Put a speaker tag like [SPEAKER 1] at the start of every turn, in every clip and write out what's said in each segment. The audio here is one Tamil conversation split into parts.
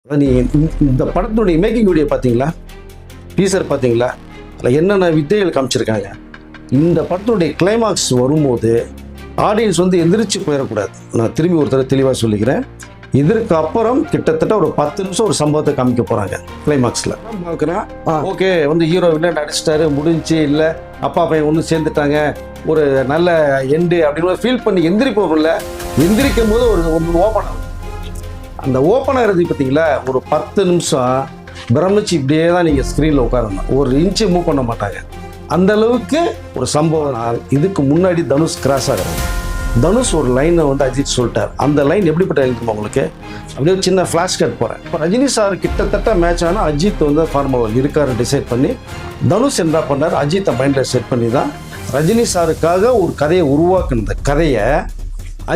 [SPEAKER 1] நீ இந்த படத்துடைய மேக்கிங் வீடியோ பார்த்தீங்களா? டீசர் பார்த்தீங்களா? அதில் என்னென்ன வித்தைகள் காமிச்சிருக்காங்க. இந்த படத்துடைய கிளைமாக்ஸ் வரும்போது ஆடியன்ஸ் வந்து எந்திரிச்சு போயிடக்கூடாது. நான் திரும்பி ஒருத்தர் தெளிவாக சொல்லிக்கிறேன். இதற்கு அப்புறம் கிட்டத்தட்ட ஒரு 10 நிமிஷம் ஒரு சம்பவத்தை காமிக்க போகிறாங்க கிளைமாக்ஸில். பார்க்குறேன், ஓகே வந்து ஹீரோ வில்லன் அடிச்சிட்டாரு, முடிஞ்சு இல்லை அப்பா பையன் ஒன்று சேர்ந்துட்டாங்க, ஒரு நல்ல எண்டு அப்படின்னு ஃபீல் பண்ணி எந்திரிப்போம்ல. எந்திரிக்கும் போது ஒரு ஓப்பன் ஆகும். அந்த ஓப்பன் ஆகிறது பார்த்தீங்களா, ஒரு 10 நிமிஷம் பிரமிச்சு இப்படியே தான் நீங்கள் ஸ்க்ரீனில் உட்காரணும். ஒரு இன்ச்சு மூவ் பண்ண மாட்டாங்க. அந்த அளவுக்கு ஒரு சம்பவம். இதுக்கு முன்னாடி தனுஷ் கிராஸ் ஆகிறது. தனுஷ் ஒரு லைனை வந்து அஜித் சொல்லிட்டார். அந்த லைன் எப்படிப்பட்ட இருக்குமா உங்களுக்கு? அப்படியே ஒரு சின்ன ஃப்ளாஷ் கட் போகிறேன். இப்போ ரஜினி சார் கிட்டத்தட்ட மேட்ச் ஆனால் அஜித் வந்து ஃபார்முலா இருக்காரு டிசைட் பண்ணி தனுஷ் என்ன பண்ணார், அஜித்தை மைண்டில் செட் பண்ணி தான் ரஜினி சாருக்காக ஒரு கதையை உருவாக்குன கதையை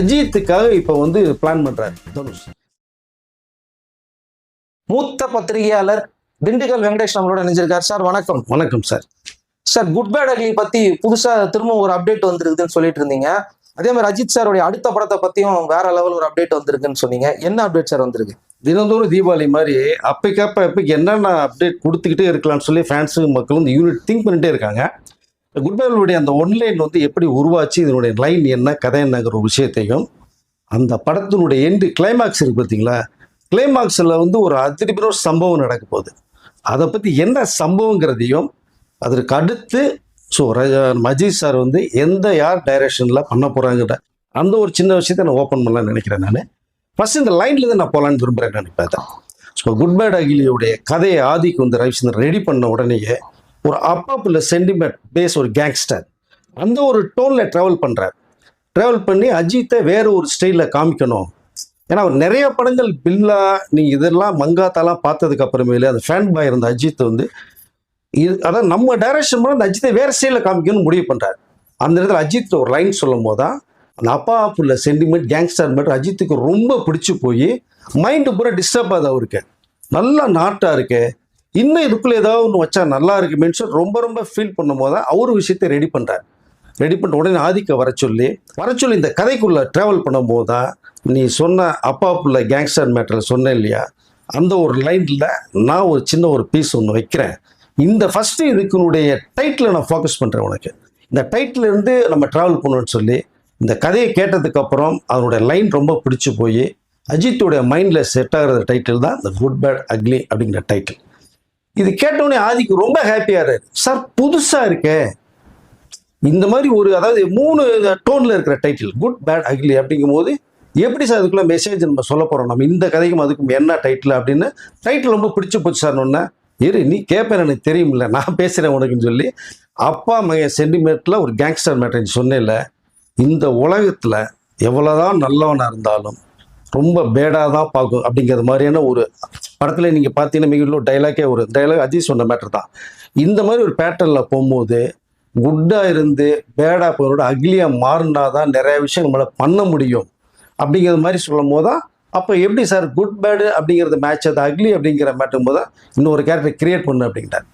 [SPEAKER 1] அஜித்துக்காக இப்போ வந்து பிளான் பண்ணுறாரு தனுஷ்.
[SPEAKER 2] மூத்த பத்திரிகையாளர் திண்டுக்கல் வெங்கடேஷ் நம்மளோட நினைஞ்சிருக்காரு. சார் வணக்கம்.
[SPEAKER 1] வணக்கம் sir.
[SPEAKER 2] Sir, good bad ugly பத்தி புதுசா திரும்ப ஒரு அப்டேட் வந்திருக்குதுன்னு சொல்லிட்டு இருந்தீங்க. அதே மாதிரி அஜித் சாருடைய அடுத்த படத்தை பத்தியும் வேற லெவல் ஒரு அப்டேட் வந்திருக்குன்னு சொன்னீங்க. என்ன அப்டேட் சார் வந்திருக்கு?
[SPEAKER 1] தினந்தோறும் தீபாவளி மாதிரி அப்பைக்கு என்னென்ன அப்டேட் கொடுத்துக்கிட்டே இருக்கலாம்னு சொல்லி ஃபேன்ஸு மக்களும் இந்த யூனிட் திங்க் பண்ணிட்டே இருக்காங்க. குட் பேடுடைய அந்த ஒன்லைன் வந்து எப்படி உருவாச்சு, இதனுடைய லைன் என்ன, கதை என்னங்கிற ஒரு விஷயத்தையும், அந்த படத்தினுடைய எண்டு கிளைமாக்ஸ் இருக்கு பார்த்தீங்களா, கிளைமாக்ஸில் வந்து ஒரு அதிர்பிற ஒரு சம்பவம் நடக்க போகுது. அதை பற்றி என்ன சம்பவங்கிறதையும் அதற்கு அடுத்து அஜித் சார் வந்து யார் டைரக்ஷனில் பண்ண போகிறாங்கிற அந்த ஒரு சின்ன விஷயத்தை நான் ஓப்பன் பண்ணலான்னு நினைக்கிறேன். நான் ஃபஸ்ட் இந்த லைனில் தான் நான் போகலான்னு விரும்புகிறேன். நான் பார்த்தேன் குட் பேட் அகிலியுடைய கதையை ஆதிக்கு வந்து ரவிச்சந்திரன் ரெடி பண்ண உடனேயே ஒரு அப்பா புள்ள சென்டிமெண்ட் பேஸ் ஒரு கேங்ஸ்டர் அந்த ஒரு டோனில் ட்ராவல் பண்ணுறார். ட்ராவல் பண்ணி அஜித்தை வேறு ஒரு ஸ்டைலில் காமிக்கணும். ஏன்னா அவர் நிறைய படங்கள் பில்லா நீங்கள் இதெல்லாம் மங்காத்தாலாம் பார்த்ததுக்கு அப்புறமேலே அந்த ஃபேன் பாய் இருந்த அஜித் வந்து அதான் நம்ம டைரக்ஷன் பண்ண அந்த அஜித்தை வேறு ஸ்டைலில் காமிக்கணும்னு முடிவு பண்ணுறாரு. அந்த இடத்துல அஜித் ஒரு லைன் சொல்லும் போது தான் அந்த அப்பா புள்ள சென்டிமெண்ட் கேங்ஸ்டர் மட்டும் அஜித்துக்கு ரொம்ப பிடிச்சி போய் மைண்டு பூரா டிஸ்டர்ப் ஆகுது. அவருக்கு நல்லா நாட்டாக இருக்கு, இன்னும் இதுக்குள்ளே ஏதாவது ஒன்று வச்சா நல்லா இருக்குமேன்னு சொல்லி ரொம்ப ஃபீல் பண்ணும் போது தான் அவர் விஷயத்தை ரெடி பண்ணுறாரு. ரெடி பண்ணிட்டு உடனே ஆதிக்க வர சொல்லி இந்த கதைக்குள்ளே ட்ராவல் பண்ணும்போது தான் நீ சொன்ன அப்பா புள்ள கேங்ஸ்டர் மேட்டரில் சொன்னேன் இல்லையா, அந்த ஒரு லைனில் நான் ஒரு சின்ன ஒரு பீஸ் ஒன்று வைக்கிறேன். இந்த ஃபஸ்ட்டு இதுக்குனுடைய டைட்டில் நான் ஃபோக்கஸ் பண்ணுறேன். உனக்கு இந்த டைட்டில் இருந்து நம்ம ட்ராவல் பண்ணணும்னு சொல்லி இந்த கதையை கேட்டதுக்கப்புறம் அதனுடைய லைன் ரொம்ப பிடிச்சி போய் அஜித்துடைய மைண்டில் செட் ஆகிற டைட்டில் தான் இந்த குட் பேட் அக்லி அப்படிங்கிற டைட்டில். இது கேட்டவுடனே ஆதிக்கு ரொம்ப ஹாப்பியாக இருக்காரு. சார் புதுசாக இருக்கே, இந்த மாதிரி ஒரு அதாவது 3 டோனில் இருக்கிற டைட்டில் குட் பேட் அக்லி அப்படிங்கும் போது எப்படி சார் அதுக்குள்ள மெசேஜ் நம்ம சொல்ல போகிறோம், நம்ம இந்த கதைக்கும் அதுக்கும் என்ன டைட்டில் அப்படின்னு டைட்டில் ரொம்ப பிடிச்சி போச்சு சார். ஒன்று நீ கேட்பேன் எனக்கு தெரியுமில்ல, நான் பேசுகிறேன் உனக்குன்னு சொல்லி அப்பா மைய சென்டிமெண்ட்டில் ஒரு கேங்ஸ்டர் மேட்டர் சொன்னேன்ல. இந்த உலகத்தில் எவ்வளோதான் நல்லவனாக இருந்தாலும் ரொம்ப பேடாக தான் பார்க்கும் அப்படிங்கிற மாதிரியான ஒரு படத்தில் நீங்கள் பார்த்தீங்கன்னா மிக டைலாக்கே ஒரு டைலாக் அஜித் சொன்ன மேட்டர் தான். இந்த மாதிரி ஒரு பேட்டர்னில் போகும்போது குட்டாக இருந்து பேடாக போகிறோட அக்லியாக மாறினா தான் நிறைய விஷயம் நம்மளால் பண்ண முடியும் அப்படிங்கிற மாதிரி சொல்லும் போது தான் அப்போ எப்படி சார் குட் பேடு அப்படிங்கிறது மேட்ச் அது அக்லி அப்படிங்கிற மேட்டும் போது தான் இன்னொரு கேரக்டர் கிரியேட் பண்ணு அப்படின்ட்டார்.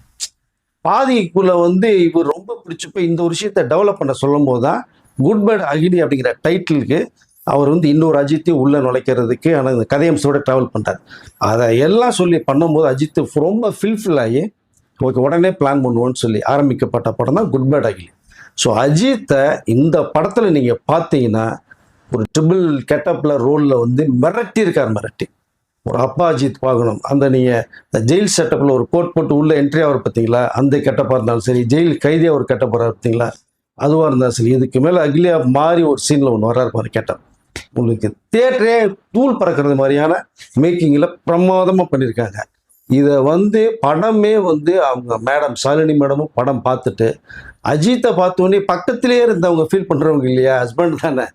[SPEAKER 1] பாதிக்குள்ளே வந்து இவர் ரொம்ப பிடிச்சி போய் இந்த ஒரு விஷயத்தை டெவலப் பண்ண சொல்லும் போது தான் குட் பேட் அக்லி அப்படிங்கிற டைட்டிலுக்கு அவர் வந்து இன்னொரு அஜித்தையும் உள்ளே நுழைக்கிறதுக்கு ஆனால் இந்த கதையம்சோட ட்ராவல் பண்ணுறார். அதை எல்லாம் சொல்லி பண்ணும்போது அஜித் ரொம்ப ஃபில்ஃபில் ஆகி ஓகே உடனே பிளான் பண்ணுவோன்னு சொல்லி ஆரம்பிக்கப்பட்ட படம் தான் குட் பேட் அக்லி. ஸோ அஜித்தை இந்த படத்தில் நீங்கள் பார்த்தீங்கன்னா ஒரு ட்ரிபிள் கெட்டப்பில் ரோலில் வந்து மிரட்டி ஒரு அப்பா அஜித் பார்க்கணும். அந்த நீங்கள் இந்த ஜெயில் செட்டப்பில் ஒரு கோட் போட்டு உள்ளே என்ட்ரி ஆகிற பார்த்தீங்களா, அந்த கெட்டப்பாக இருந்தாலும் சரி, ஜெயில் கைதியாக ஒரு கெட்டப்பாக பார்த்தீங்களா, அதுவாக இருந்தாலும் சரி, இதுக்கு மேலே அக்லியாக மாறி ஒரு சீனில் ஒன்று வர்றாரு பாரு கெட்டப். உங்களுக்கு தியேட்டரே தூள் பறக்கிறது மாதிரியான மேக்கிங்கில் பிரமாதமாக பண்ணியிருக்காங்க. இதை வந்து படமே வந்து அவங்க மேடம் சாலினி மேடமும் படம் பார்த்துட்டு அஜித்தை பார்த்தோன்னே பக்கத்திலேயே இருந்தவங்க ஃபீல் பண்ணுறவங்க இல்லையா, ஹஸ்பண்ட் தானே,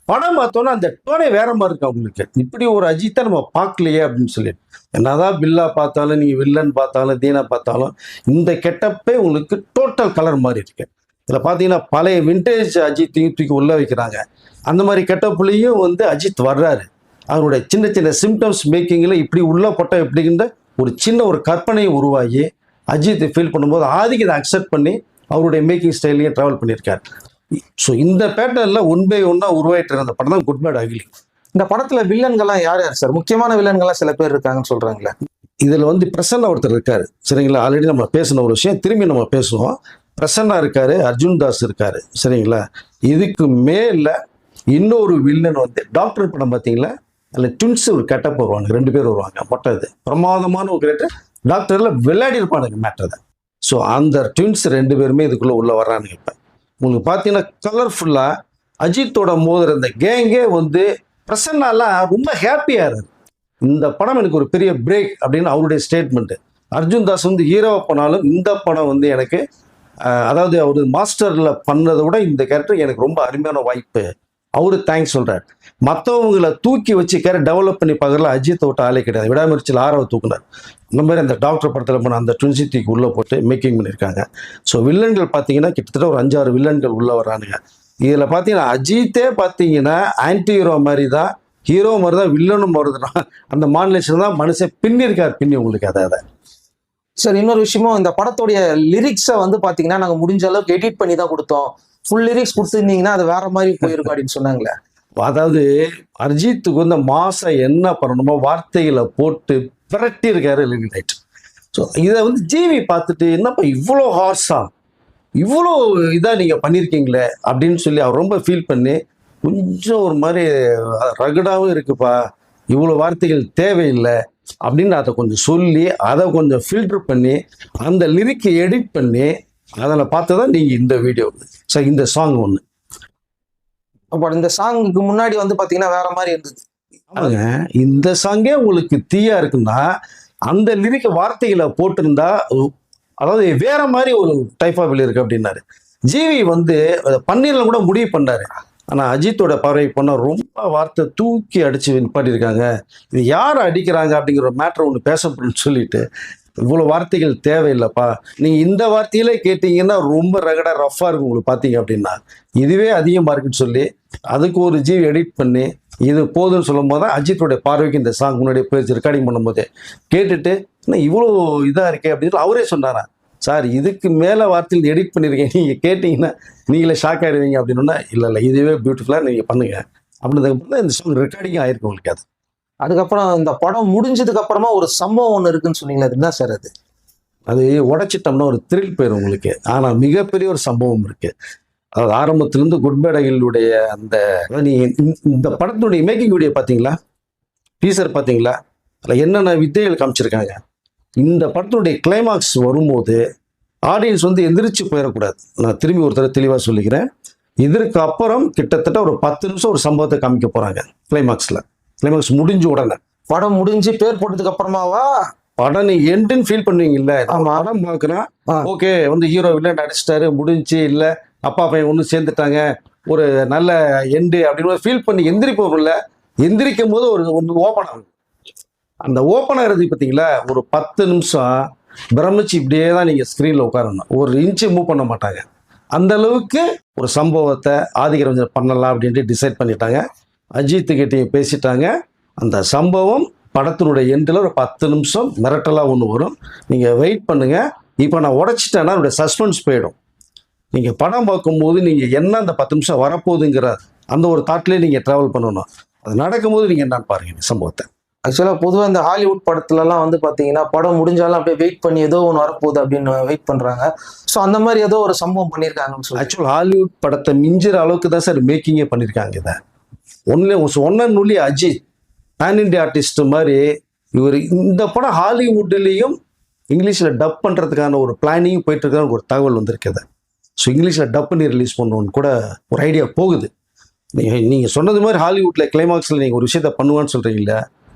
[SPEAKER 1] படம் பார்த்தோன்னா அந்த டோனே வேற மாதிரி இருக்கு அவங்களுக்கு. இப்படி ஒரு அஜித்தை நம்ம பார்க்கலையே அப்படின்னு சொல்லிட்டு என்னதான் பில்லா பார்த்தாலும் நீங்கள் வில்லன் பார்த்தாலும் தீனா பார்த்தாலும் இந்த கெட்டப்பே உங்களுக்கு டோட்டல் கலர் மாதிரி இருக்கு. இதில் பார்த்தீங்கன்னா பழைய விண்டேஜ் அஜித்தையும் தூக்கி உள்ளே வைக்கிறாங்க. அந்த மாதிரி கெட்டப்புலேயும் வந்து அஜித் வர்றாரு. அவருடைய சின்ன சிம்டம்ஸ் மேக்கிங்கில் இப்படி உள்ள போட்டால் எப்படிங்கிற ஒரு சின்ன ஒரு கற்பனையை உருவாகி அஜித் ஃபீல் பண்ணும்போது ஆதிக்கு இதை அக்செப்ட் பண்ணி அவருடைய மேக்கிங் ஸ்டைலையும் ட்ராவல் பண்ணியிருக்காரு. ஸோ இந்த பேட்டர்னில் ஒன் பை ஒன்னாக உருவாயிட்டு இருந்த படம் தான் குட் பேட் அக்லி.
[SPEAKER 2] இந்த படத்துல வில்லன்கள்லாம் யார் யார் சார்? முக்கியமான வில்லன்கள்லாம் சில பேர் இருக்காங்கன்னு சொல்றாங்களே.
[SPEAKER 1] இதில் வந்து பிரசன்னா ஒருத்தர் இருக்காரு, சரிங்களா? ஆல்ரெடி நம்ம பேசின ஒரு விஷயம் திரும்பி நம்ம பேசுவோம். பிரசன்னா இருக்காரு, அர்ஜுன் தாஸ் இருக்காரு, சரிங்களா? இதுக்கு மேல இன்னொரு வில்லன் வந்து டாக்டர் படம் பார்த்தீங்களா? அதில் ட்வின்ஸ் ஒரு கெட்டப் வருவாங்க, 2 பேர் வருவாங்க. மொட்டை இது பிரமாதமான ஒரு கேரக்டர். டாக்டர்ல விளையாடி இருப்பானுங்க மேட்டர் தான். ஸோ அந்த ட்வின்ஸ் 2 பேருமே இதுக்குள்ள உள்ள வர்றானுங்க. இப்போ உங்களுக்கு பார்த்தீங்கன்னா கலர்ஃபுல்லா அஜித்தோட மோதுற இந்த கேங்கே வந்து பிரசன்னாலாம் ரொம்ப ஹாப்பியா இருக்கு. இந்த படம் எனக்கு ஒரு பெரிய பிரேக் அப்படின்னு அவருடைய ஸ்டேட்மெண்ட். அர்ஜுன் தாஸ் வந்து ஹீரோவா போனாலும் இந்த படம் வந்து எனக்கு அதாவது அவர் மாஸ்டர்ல பண்ணதை விட இந்த கேரக்டர் எனக்கு ரொம்ப அருமையான வாய்ப்பு. அவரு தேங்க்ஸ் சொல்றாரு. மற்றவங்களை தூக்கி வச்சு கேரக்டர் டெவலப் பண்ணி பார்க்கறதுல அஜித்தை விட்ட ஆளே கிடையாது. விடாமுயற்சியில் ஆரவை தூக்குனார். இந்த மாதிரி அந்த டாக்டர் படத்தில் போன அந்த ட்வின்சிட்டிக்கு உள்ள போட்டு மேக்கிங் பண்ணியிருக்காங்க. ஸோ வில்லன்கள் பார்த்தீங்கன்னா கிட்டத்தட்ட ஒரு 5-6 வில்லன்கள் உள்ள வரானுங்க. இதில் பார்த்தீங்கன்னா அஜித்தே பார்த்தீங்கன்னா ஆன்டி ஹீரோ மாதிரி தான், ஹீரோ மாதிரி தான், வில்லனும் வருதுன்னா அந்த மாநிலேஷன் தான் மனுஷன் பின்னிருக்கார். பின்னி உங்களுக்கு அதை
[SPEAKER 2] சார் இன்னொரு விஷயமும், இந்த படத்துடைய லிரிக்ஸை வந்து பாத்தீங்கன்னா நாங்க முடிஞ்ச அளவுக்கு எடிட் பண்ணி தான் கொடுத்தோம். ஃபுல் லிரிக்ஸ் கொடுத்துருந்தீங்கன்னா அது வேற மாதிரி போயிருக்கும் அப்படின்னு சொன்னாங்களே.
[SPEAKER 1] அதாவது அரிஜித்துக்கு வந்து மாசம் என்ன பண்ணணுமோ வார்த்தைகளை போட்டு பிரட்டி இருக்காரு லிரிக். ஸோ இதை வந்து ஜிவி பார்த்துட்டு என்னப்பா இவ்வளோ ஹார்ஸா இவ்வளோ இதாக நீங்கள் பண்ணியிருக்கீங்களே அப்படின்னு சொல்லி அவர் ரொம்ப ஃபீல் பண்ணி கொஞ்சம் ஒரு மாதிரி ரகடாகவும் இருக்குப்பா, இவ்வளோ வார்த்தைகள் தேவையில்லை அப்படின்னு அதை கொஞ்சம் சொல்லி அதை கொஞ்சம் ஃபில்டர் பண்ணி அந்த லிரிக்கை எடிட் பண்ணி அதில் பார்த்து தான் நீங்கள் இந்த வீடியோ சார் இந்த சாங் ஒன்று.
[SPEAKER 2] அப்போ இந்த சாங்குக்கு முன்னாடி வந்து பாத்தீங்கன்னா வேற மாதிரி இருந்தது.
[SPEAKER 1] ஆமாங்க, இந்த சாங்கே உங்களுக்கு தீயா இருக்குன்னா அந்த லிரிக்க வார்த்தைகளை போட்டிருந்தா அதாவது வேற மாதிரி ஒரு டைப் ஆஃப் இருக்கு அப்படின்னாரு. ஜிவி வந்து பன்னீர்ல கூட முடிவு பண்ணாரு. ஆனா அஜித்தோட பார்வை பண்ண ரொம்ப வார்த்தை தூக்கி அடிச்சு நிப்பாட்டியிருக்காங்க. இது யாரை அடிக்கிறாங்க அப்படிங்கிற ஒரு மேட்ரு ஒன்று பேசப்படுன்னு சொல்லிட்டு இவ்வளோ வார்த்தைகள் தேவையில்லைப்பா, நீங்க இந்த வார்த்தையிலே கேட்டீங்கன்னா ரொம்ப ரகடா ரஃபா இருக்கும் உங்களுக்கு பார்த்தீங்க அப்படின்னா, இதுவே அதிகமாக இருக்குன்னு சொல்லி அதுக்கு ஒரு ஜிவி எடிட் பண்ணி இது போதுன்னு சொல்லும் போது தான் அஜித்தோடைய பார்வைக்கு இந்த சாங் முன்னாடியே போயிடுச்சு. ரெக்கார்டிங் பண்ணும்போது கேட்டுட்டு என்ன இவ்வளோ இதாக இருக்கே அப்படின்னு அவரே சொன்னாரா, சார் இதுக்கு மேலே வார்த்தையில் எடிட் பண்ணியிருக்கேன், நீங்கள் கேட்டிங்கன்னா நீங்களே ஷாக் ஆகிடுவீங்க அப்படின்னா, இல்லை இதுவே பியூட்டிஃபுல்லாக நீங்கள் பண்ணுங்க அப்படின்றதுக்கு தான் இந்த சாங் ரெக்கார்டிங் ஆயிருக்கு உங்களுக்கு.
[SPEAKER 2] அதுக்கப்புறம் இந்த படம் முடிஞ்சதுக்கு அப்புறமா ஒரு சம்பவம் ஒன்று இருக்குன்னு சொன்னீங்களா, அது என்ன சார் அது?
[SPEAKER 1] அது உடைச்சிட்டோம்னா ஒரு த்ரில் போயிடும் உங்களுக்கு. ஆனால் மிகப்பெரிய ஒரு சம்பவம் இருக்கு. அதாவது ஆரம்பத்திலிருந்து குட் பேட் அகிலுடைய அந்த நீ இந்த படத்தினுடைய மேக்கிங் வீடியோ பார்த்தீங்களா, டீசர் பார்த்தீங்களா, அதில் என்னென்ன வித்தைகள் காமிச்சிருக்காங்க. இந்த படத்தினுடைய கிளைமாக்ஸ் வரும்போது ஆடியன்ஸ் வந்து எந்திரிச்சு போயிடக்கூடாது. நான் திரும்பி ஒரு தடவை தெளிவாக சொல்லிக்கிறேன். இதற்கு அப்புறம் கிட்டத்தட்ட ஒரு 10 நிமிஷம் ஒரு சம்பவத்தை காமிக்க போறாங்க. கிளைமாக்ஸ் முடிஞ்ச உடனே,
[SPEAKER 2] படம் முடிஞ்சு பேர் போட்டதுக்கு அப்புறமாவா?
[SPEAKER 1] படம் நீ எண்டுன்னு ஃபீல் பண்ணுவீங்கல்ல, படம் பார்க்குறேன் ஓகே வந்து ஹீரோ வில்லன் அடிச்சிட்டாரு முடிஞ்சு, இல்லை அப்பா பையன் ஒன்று சேர்ந்துட்டாங்க ஒரு நல்ல எண்டு அப்படின்னு ஃபீல் பண்ணி எந்திரிப்போம்ல, எந்திரிக்கும் போது ஒரு ஒன்று ஓப்பன் ஆகும். அந்த ஓப்பன் ஆகிறது பார்த்தீங்களா, ஒரு 10 நிமிஷம் பிரமிச்சு இப்படியே தான் நீங்கள் ஸ்க்ரீனில் உட்காரணும். ஒரு இன்ச்சு மூவ் பண்ண மாட்டாங்க. அந்த அளவுக்கு ஒரு சம்பவத்தை ஆதிகரஞ்சன் பண்ணலாம் அப்படின்ட்டு டிசைட் பண்ணிட்டாங்க. அஜித்துக்கிட்டையும் பேசிட்டாங்க. அந்த சம்பவம் படத்தினுடைய எண்டில் ஒரு 10 நிமிஷம் மிரட்டலாக ஒன்று வரும். நீங்கள் வெயிட் பண்ணுங்க. இப்போ நான் உடைச்சிட்டேன்னா என்னுடைய சஸ்பென்ஸ் போயிடும். நீங்கள் படம் பார்க்கும்போது நீங்கள் என்ன அந்த 10 நிமிஷம் வரப்போகுதுங்கிற அந்த ஒரு தாட்லேயே நீங்கள் ட்ராவல் பண்ணணும். அது நடக்கும்போது நீங்கள் என்னன்னு பாருங்க இந்த சம்பவத்தை.
[SPEAKER 2] ஆக்சுவலாக பொதுவாக இந்த ஹாலிவுட் படத்துலலாம் வந்து பார்த்தீங்கன்னா படம் முடிஞ்சாலும் அப்படியே வெயிட் பண்ணி ஏதோ ஒன்று வரப்போகுது அப்படின்னு வெயிட் பண்ணுறாங்க. ஸோ அந்த மாதிரி ஏதோ ஒரு சம்பவம் பண்ணியிருக்காங்கன்னு சொல்லி.
[SPEAKER 1] ஆக்சுவல் ஹாலிவுட் படத்தை மிஞ்சிற அளவுக்கு தான் சார் மேக்கிங்கே பண்ணியிருக்காங்க. இதை ஒன்னொன்னு அஜித் பேன் இண்டியா ஆர்டிஸ்ட் மாதிரி இவர் இந்த படம் ஹாலிவுட்லேயும் இங்கிலீஷில் டப் பண்ணுறதுக்கான ஒரு பிளானிங் போயிட்டு இருக்கான்னு ஒரு தகவல் வந்திருக்குது. ஸோ இங்கிலீஷில் டப் பண்ணி ரிலீஸ் பண்ணணும்னு கூட ஒரு ஐடியா போகுது. நீங்கள் சொன்னது மாதிரி ஹாலிவுட்டில் கிளைமாக்ஸில் நீங்கள் ஒரு விஷயத்த பண்ணுவான்னு சொல்கிறீங்களா,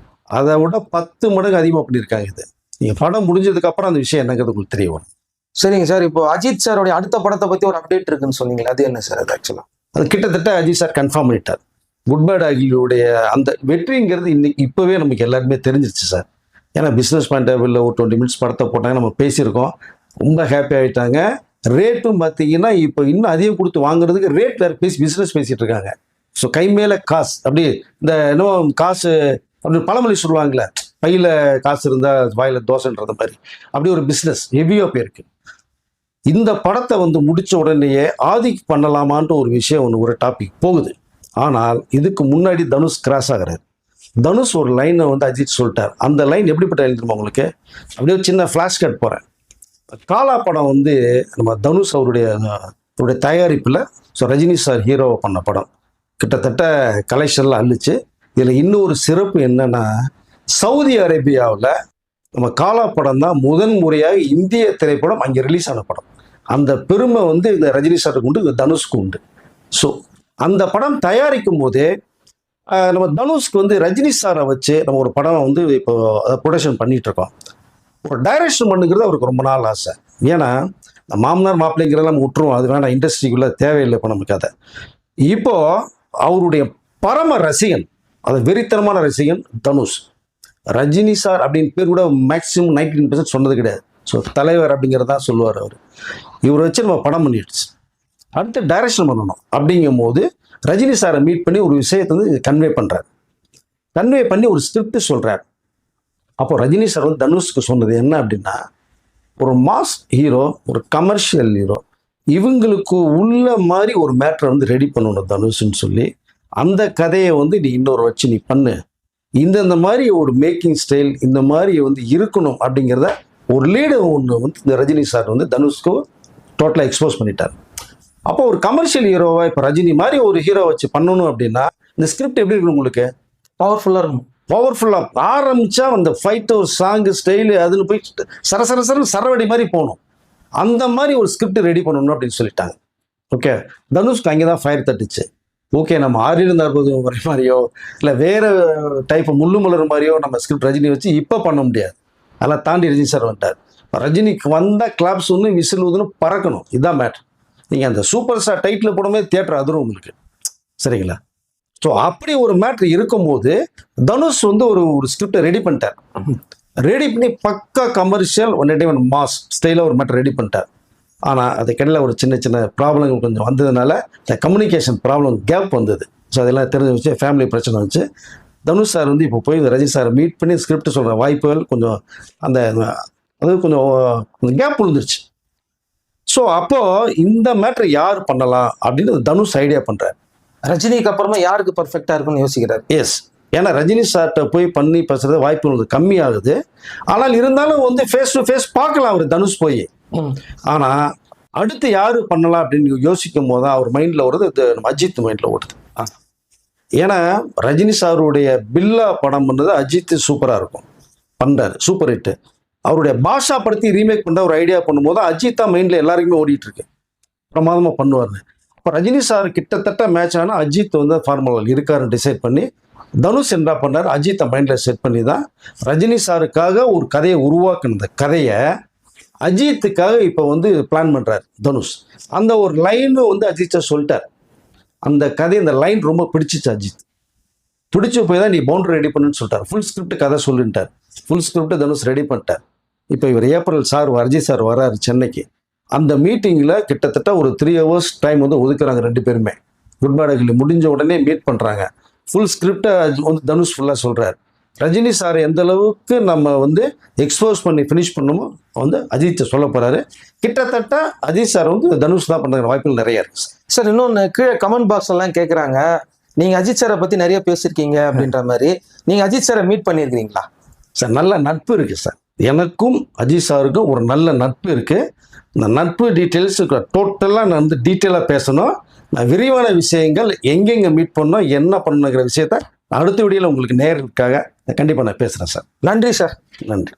[SPEAKER 1] அதை விட 10 மடங்கு அதிகமாக பண்ணியிருக்காங்க. இது நீங்கள் படம் முடிஞ்சதுக்கப்புறம் அந்த விஷயம் என்னங்கிறது உங்களுக்கு தெரிய வரும்.
[SPEAKER 2] சரிங்க சார், இப்போ அஜித் சாரோடைய அடுத்த படத்தை பற்றி ஒரு அப்டேட் இருக்குன்னு சொன்னீங்களா, அது என்ன சார்? அது ஆக்சுவலாக
[SPEAKER 1] அது கிட்டத்தட்ட அஜித் சார் கன்ஃபார்ம் பண்ணிட்டார். குட் பேட் அகிலுடைய அந்த வெற்றிங்கிறது இன்னைக்கு இப்போவே நமக்கு எல்லாருமே தெரிஞ்சிருச்சு சார். ஏன்னா பிஸ்னஸ் பாயிண்ட் ஆஃப் வியூவில் ஒரு 20 மினிட்ஸ் படத்தை போட்டாங்க, நம்ம பேசியிருக்கோம், ரொம்ப ஹாப்பி ஆகிட்டாங்க. ரேட்டும் பார்த்தீங்கன்னா இப்போ இன்னும் அதிகம் கொடுத்து வாங்குறதுக்கு ரேட் வேறு பிஸ்னஸ் பேசிகிட்டு இருக்காங்க. ஸோ கை மேலே காசு, அப்படி இந்த இன்னும் காசு அப்படின்னு பழமொழி சொல்லுவாங்களே, பையில் காசு இருந்தால் வாயில் தோசைன்றது மாதிரி அப்படி ஒரு பிஸ்னஸ் ஹெவியாக போயிருக்கு. இந்த படத்தை வந்து முடித்த உடனேயே ஆதிக்கு பண்ணலாமான்ட்டு ஒரு விஷயம் ஒன்று ஒரு டாபிக் போகுது. ஆனால் இதுக்கு முன்னாடி தனுஷ் கிராஸ் ஆகிறாரு. தனுஷ் ஒரு லைனை வந்து அஜித் சொல்லிட்டார். அந்த லைன் எப்படிப்பட்ட லைன் தெரியுமா உங்களுக்கு? அப்படியே ஒரு சின்ன ஃப்ளாஷ் கட் போகிறேன். காலா படம் வந்து நம்ம தனுஷ் அவருடைய தயாரிப்பில் ரஜினி சார் ஹீரோவை பண்ண படம். கிட்டத்தட்ட கலெக்ஷனில் அள்ளிச்சு. இதில் இன்னொரு சிறப்பு என்னன்னா, சவுதி அரேபியாவில் நம்ம காலா படம் தான் முதன் முறையாக இந்திய திரைப்படம் அங்கே ரிலீஸ் ஆன படம். அந்த பெருமை வந்து இந்த ரஜினி சாருக்கு உண்டு, இந்த தனுஷ்க்கு உண்டு. ஸோ அந்த படம் தயாரிக்கும் போதே நம்ம தனுஷ்க்கு வந்து ரஜினி சாரை வச்சு நம்ம ஒரு படம் வந்து இப்போ ப்ரொடக்ஷன் பண்ணிட்டு இருக்கோம். ஒரு டைரக்ஷன் பண்ணுங்கிறது அவருக்கு ரொம்ப நாள் ஆசை. ஏன்னா இந்த மாமனார் மாப்பிள்ளைங்கிறத நம்ம விட்டுருவோம், அது வேணாம், இண்டஸ்ட்ரிக்குள்ளே தேவையில்லை இப்போ நமக்கு அதை. இப்போ அவருடைய பரம ரசிகன், அது வெறித்தனமான ரசிகன் தனுஷ். ரஜினி சார் அப்படின்னு பேர் கூட மேக்ஸிமம் 99% சொன்னது கிடையாது. ஸோ தலைவர் அப்படிங்கிறதா சொல்லுவார் அவர். இவரை வச்சு நம்ம படம் பண்ணிடுச்சு, அடுத்து டைரக்ஷன் பண்ணணும். அப்படிங்கும் போது ரஜினி சாரை மீட் பண்ணி ஒரு விஷயத்தை வந்து கன்வே பண்ணுறார். கன்வே பண்ணி ஒரு ஸ்கிரிப்ட் சொல்கிறார். அப்போ ரஜினி சார் வந்து தனுஷ்க்கு சொன்னது என்ன அப்படின்னா, ஒரு மாஸ் ஹீரோ, ஒரு கமர்ஷியல் ஹீரோ, இவங்களுக்கு உள்ள மாதிரி ஒரு மேட்ரை வந்து ரெடி பண்ணணும் தனுஷ்ன்னு சொல்லி, அந்த கதையை வந்து நீ இன்னொரு வச்சு நீ பண்ணு, இந்த மாதிரி ஒரு மேக்கிங் ஸ்டைல் இந்த மாதிரி வந்து இருக்கணும் அப்படிங்கிறத ஒரு லீடு ஒன்று வந்து இந்த ரஜினி சார் வந்து தனுஷ்க்கு டோட்டலாக எக்ஸ்போஸ் பண்ணிட்டார். அப்போ ஒரு கமர்ஷியல் ஹீரோவா இப்போ ரஜினி மாதிரி ஒரு ஹீரோ வச்சு பண்ணணும் அப்படின்னா இந்த ஸ்கிரிப்ட் எப்படி இருக்கணும் உங்களுக்கு?
[SPEAKER 2] பவர்ஃபுல்லாக இருக்கும்.
[SPEAKER 1] பவர்ஃபுல்லாக ஆரம்பிச்சா அந்த ஃபைட்டு, ஒரு சாங்கு, ஸ்டைலு, அதுன்னு போய் சரவடி மாதிரி போகணும். அந்த மாதிரி ஒரு ஸ்கிரிப்ட் ரெடி பண்ணணும் அப்படின்னு சொல்லிட்டாங்க. ஓகே, தனுஷ்க்கு அங்கே தான் ஃபயர் தட்டுச்சு. ஓகே, நம்ம ஆறிலிருந்து 60 வரை மாதிரியோ இல்லை வேறு டைப் முள்ளு மலர் மாதிரியோ நம்ம ஸ்கிரிப்ட் ரஜினி வச்சு இப்போ பண்ண முடியாது. அதெல்லாம் தாண்டி ரஜினி சார் வந்துட்டார். ரஜினிக்கு வந்தால் கிளாப்ஸ் ஒன்று விசில் ஊதுன்னு பறக்கணும். இதுதான் மேட்ரு. நீங்கள் அந்த சூப்பர் ஸ்டார் டைட்டில் போடும்போது தியேட்டர் அதிரும் உங்களுக்கு, சரிங்களா? ஸோ அப்படி ஒரு மேட்ரு இருக்கும்போது தனுஷ் வந்து ஒரு ஸ்கிரிப்டை ரெடி பண்ணிட்டார். ரெடி பண்ணி பக்கா கமர்ஷியல் ஒன் மாஸ் ஸ்டைலில் ஒரு மேட்ரு ரெடி பண்ணிட்டார். ஆனால் அதுக்கிடையில் ஒரு சின்ன சின்ன ப்ராப்ளங்கள் கொஞ்சம் வந்ததுனால இந்த கம்யூனிகேஷன் ப்ராப்ளம் கேப் வந்தது. ஸோ அதெல்லாம் தெரிஞ்சு வச்சு ஃபேமிலி பிரச்சனை வந்துச்சு. தனுஷ் சார் வந்து இப்போ போய் ரஜினி சாரை மீட் பண்ணி ஸ்கிரிப்ட் சொல்கிற வாய்ப்புகள் கொஞ்சம் கொஞ்சம் கேப் விழுந்துருச்சு. ஸோ அப்போது இந்த மேட்ரு யார் பண்ணலாம் அப்படின்னு தனுஷ் ஐடியா பண்ணுறாரு.
[SPEAKER 2] ரஜினிக்கு அப்புறமா யாருக்கு பர்ஃபெக்டாக இருக்குன்னு யோசிக்கிறார்.
[SPEAKER 1] எஸ், ஏன்னா ரஜினி சார்கிட்ட போய் பண்ணி பேசுறது வாய்ப்பு கம்மியாகுது. ஆனால் இருந்தாலும் வந்து ஃபேஸ் டு ஃபேஸ் பார்க்கலாம் அவர் தனுஷ் போய். ஆனால் அடுத்து யாரு பண்ணலாம் அப்படின்னு யோசிக்கும் போது தான் அவர் மைண்டில் வருது, இது நம்ம அஜித் மைண்டில் ஓடுது. ஏன்னா ரஜினி சாருடைய பில்லா படம் பண்ணது அஜித் சூப்பராக இருக்கும், பண்ணுறாரு, சூப்பர் ஹிட்டு. அவருடைய பாஷா படத்தை ரீமேக் பண்ணுற ஒரு ஐடியா பண்ணும்போது அஜித் தான் மைண்டில் எல்லாருக்குமே ஓடிட்டு இருக்கு, பிரமாதமாக பண்ணுவார்னு. இப்போ ரஜினி சார் கிட்டத்தட்ட மேட்ச் ஆனால் அஜித் வந்து ஃபார்முலா இருக்காருன்னு டிசைட் பண்ணி தனுஷ் என்ன பண்ணார், அஜித்தை மைண்டில் செட் பண்ணி தான் ரஜினி சாருக்காக ஒரு கதையை உருவாக்குன கதையை அஜித்துக்காக இப்போ வந்து பிளான் பண்ணுறார் தனுஷ். அந்த ஒரு லைனு வந்து அஜித்தை சொல்லிட்டார். அந்த கதை, அந்த லைன் ரொம்ப பிடிச்சிச்சு அஜித். பிடிச்சி போய் தான் நீ பவுண்டரி ரெடி பண்ணுன்னு சொல்லிட்டார். ஃபுல் ஸ்கிரிப்ட் கதை சொல்லிட்டார். ஃபுல் ஸ்கிரிப்ட் தனுஷ் ரெடி பண்ணிட்டார். இப்போ இவர் ஏப்ரல் சார் அஜித் சார் வராரு சென்னைக்கு. அந்த மீட்டிங்கில் கிட்டத்தட்ட ஒரு 3 hours டைம் வந்து ஒதுக்குறாங்க ரெண்டு பேருமே. குட் பேட் அக்லி முடிஞ்ச உடனே மீட் பண்ணுறாங்க. ஃபுல் ஸ்கிரிப்டை வந்து தனுஷ் ஃபுல்லாக சொல்கிறார். ரஜினி சார் எந்த அளவுக்கு நம்ம வந்து எக்ஸ்போஸ் பண்ணி ஃபினிஷ் பண்ணணுமோ வந்து அஜித்தை சொல்ல போகிறாரு. கிட்டத்தட்ட அஜித் சார் வந்து தனுஷ் தான் பண்ணுற வாய்ப்புகள் நிறைய இருக்கு
[SPEAKER 2] சார். இன்னொன்று கீழே கமெண்ட் பாக்ஸ் எல்லாம் கேட்குறாங்க, நீங்கள் அஜித் சாரை பற்றி நிறைய பேசியிருக்கீங்க அப்படின்ற மாதிரி. நீங்கள் அஜித் சாரை மீட் பண்ணியிருக்கிறீங்களா?
[SPEAKER 1] சார் நல்ல நட்பு இருக்குது சார். எனக்கும் அஜித் சாருக்கும் ஒரு நல்ல நட்பு இருக்குது. இந்த நட்பு டீட்டெயில்ஸ் டோட்டலாக நான் வந்து டீட்டெயிலாக பேசணும். நான் விரிவான விஷயங்கள் எங்கெங்கே மீட் பண்ணோம், என்ன பண்ணணுங்கிற விஷயத்த அடுத்த வீடியோவில் உங்களுக்கு நேருக்காக கண்டிப்பாக நான் பேசுகிறேன் சார்.
[SPEAKER 2] நன்றி சார்.
[SPEAKER 1] நன்றி.